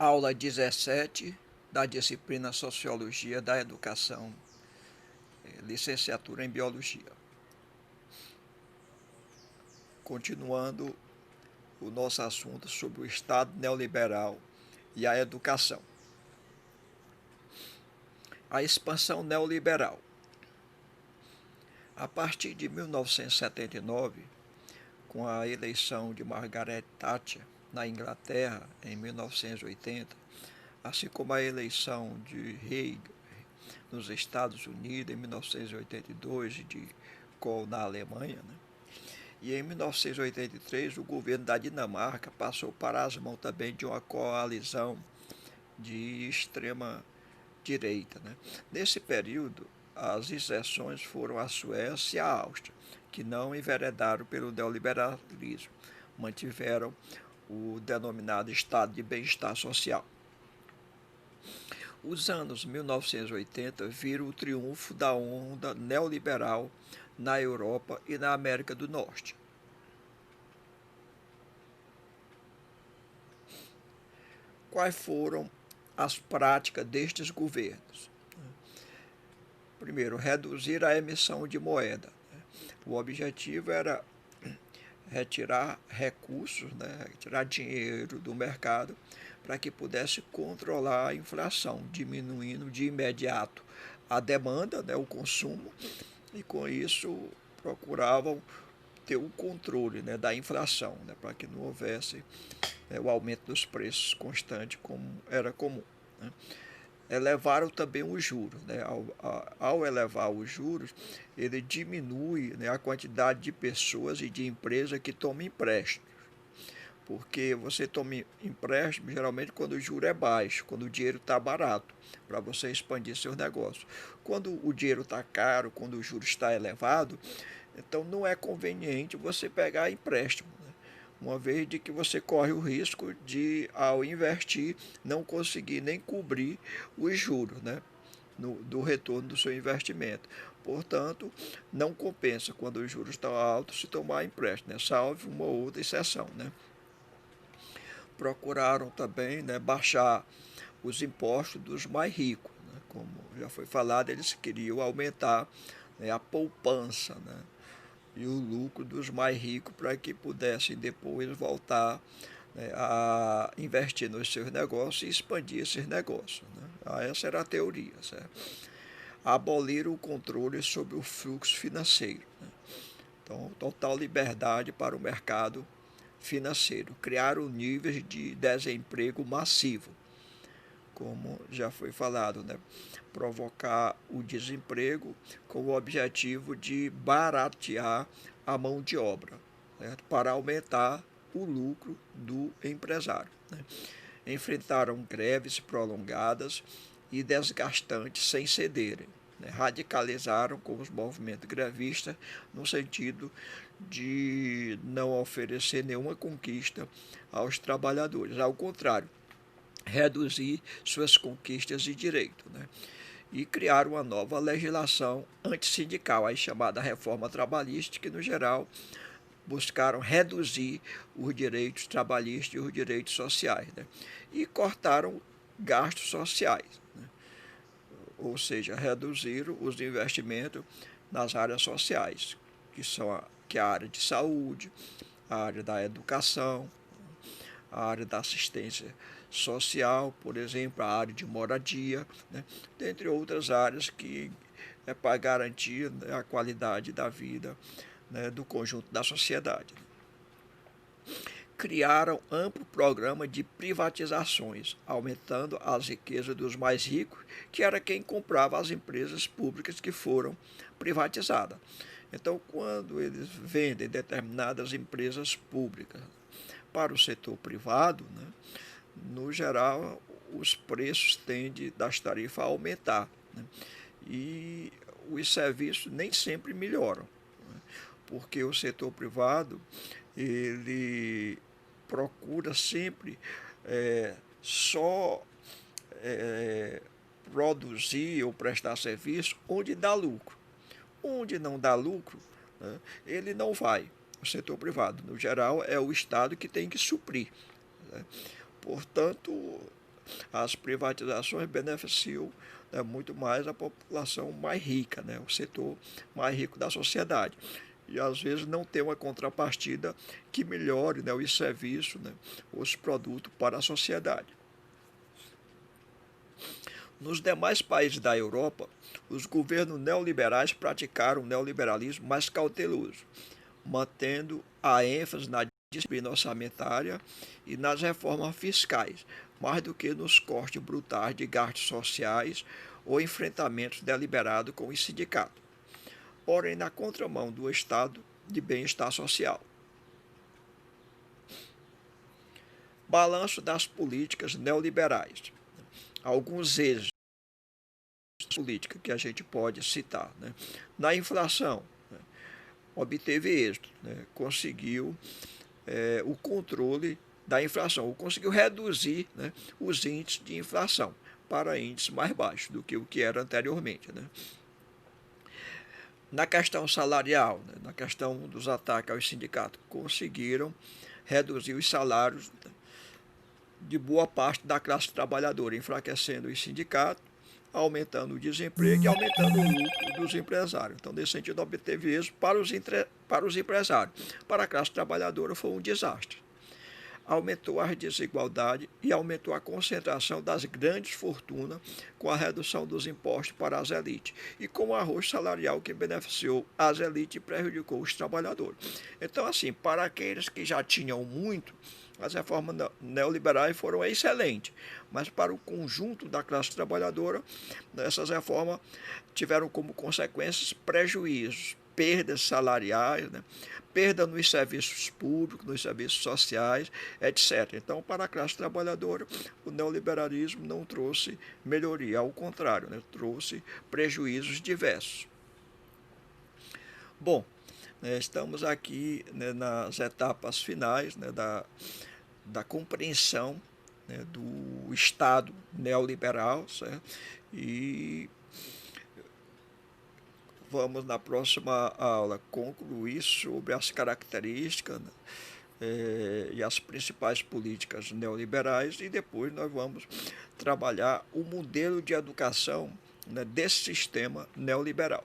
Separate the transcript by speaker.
Speaker 1: Aula 17 da disciplina Sociologia da Educação, licenciatura em Biologia. Continuando o nosso assunto sobre o Estado neoliberal e a educação. A expansão neoliberal. A partir de 1979, com a eleição de Margaret Thatcher na Inglaterra em 1980, assim como a eleição de Reagan nos Estados Unidos em 1982 e de Kohl na Alemanha, né? E em 1983 o governo da Dinamarca passou para as mãos também de uma coalizão de extrema direita, né? Nesse período, as exceções foram a Suécia e a Áustria, que não enveredaram pelo neoliberalismo, mantiveram o denominado estado de bem-estar social. Os anos 1980 viram o triunfo da onda neoliberal na Europa e na América do Norte. Quais foram as práticas destes governos? Primeiro, reduzir a emissão de moeda. O objetivo era retirar recursos, né, retirar dinheiro do mercado para que pudesse controlar a inflação, diminuindo de imediato a demanda, né, o consumo, e com isso procuravam ter o controle, né, da inflação, né, para que não houvesse, né, o aumento dos preços constante como era comum, né. Elevaram também os juros, né? Ao elevar os juros, ele diminui, né, a quantidade de pessoas e de empresas que tomam empréstimo, porque você toma empréstimo geralmente quando o juro é baixo, quando o dinheiro está barato, para você expandir seus negócios. Quando o dinheiro está caro, quando o juro está elevado, então não é conveniente você pegar empréstimo, né? Uma vez de que você corre o risco de, ao investir, não conseguir nem cobrir os juros, né, do retorno do seu investimento. Portanto, não compensa quando os juros estão altos se tomar empréstimo, né, salvo uma outra exceção, né. Procuraram também, né, baixar os impostos dos mais ricos, né, como já foi falado, eles queriam aumentar, né, a poupança, né, e o lucro dos mais ricos para que pudessem depois voltar, né, a investir nos seus negócios e expandir esses negócios, né? Essa era a teoria, certo? Abolir o controle sobre o fluxo financeiro, né? Então, total liberdade para o mercado financeiro. Criaram níveis de desemprego massivo, como já foi falado, né? Provocar o desemprego com o objetivo de baratear a mão de obra, certo? Para aumentar o lucro do empresário, né? Enfrentaram greves prolongadas e desgastantes sem cederem, né? Radicalizaram com os movimentos grevistas no sentido de não oferecer nenhuma conquista aos trabalhadores. Ao contrário, reduzir suas conquistas e direitos, né? E criar uma nova legislação antissindical, aí chamada reforma trabalhista, que no geral buscaram reduzir os direitos trabalhistas e os direitos sociais, né? E cortaram gastos sociais, né? Ou seja, reduziram os investimentos nas áreas sociais, que é a área de saúde, a área da educação, a área da assistência social, por exemplo, a área de moradia, né? Dentre outras áreas que é para garantir, né, a qualidade da vida, né, do conjunto da sociedade. Criaram amplo programa de privatizações, aumentando as riquezas dos mais ricos, que era quem comprava as empresas públicas que foram privatizadas. Então, quando eles vendem determinadas empresas públicas para o setor privado, né, no geral, os preços tendem das tarifas a aumentar, né, e os serviços nem sempre melhoram, né, porque o setor privado ele procura sempre só produzir ou prestar serviço onde dá lucro. Onde não dá lucro, né, ele não vai. O setor privado, no geral, é o Estado que tem que suprir, né? Portanto, as privatizações beneficiam, né, muito mais a população mais rica, né, o setor mais rico da sociedade. E às vezes não tem uma contrapartida que melhore, né, os serviços, né, os produtos para a sociedade. Nos demais países da Europa, os governos neoliberais praticaram o neoliberalismo mais cauteloso, mantendo a ênfase na disciplina orçamentária e nas reformas fiscais, mais do que nos cortes brutais de gastos sociais ou enfrentamentos deliberados com os sindicatos, porém na contramão do estado de bem-estar social. Balanço das políticas neoliberais. Alguns êxitos política que a gente pode citar, né? Na inflação, né, obteve êxito, né? Conseguiu o controle da inflação, ou conseguiu reduzir, né, os índices de inflação para índices mais baixos do que o que era anteriormente, né? Na questão salarial, né, na questão dos ataques aos sindicatos, conseguiram reduzir os salários, né, de boa parte da classe trabalhadora, enfraquecendo os sindicatos, aumentando o desemprego e aumentando o lucro dos empresários. Então, nesse sentido, obteve êxito para os empresários. Para a classe trabalhadora foi um desastre. Aumentou a desigualdade e aumentou a concentração das grandes fortunas com a redução dos impostos para as elites e com o arroz salarial que beneficiou as elites e prejudicou os trabalhadores. Então, assim, para aqueles que já tinham muito, as reformas neoliberais foram excelentes, mas para o conjunto da classe trabalhadora, essas reformas tiveram como consequências prejuízos, perdas salariais, né? Perda nos serviços públicos, nos serviços sociais, etc. Então, para a classe trabalhadora, o neoliberalismo não trouxe melhoria, ao contrário, né? Trouxe prejuízos diversos. Bom, estamos aqui, né, nas etapas finais, né, da compreensão, né, do Estado neoliberal, certo? E vamos, na próxima aula, concluir sobre as características, né, e as principais políticas neoliberais, e depois nós vamos trabalhar o modelo de educação, né, desse sistema neoliberal.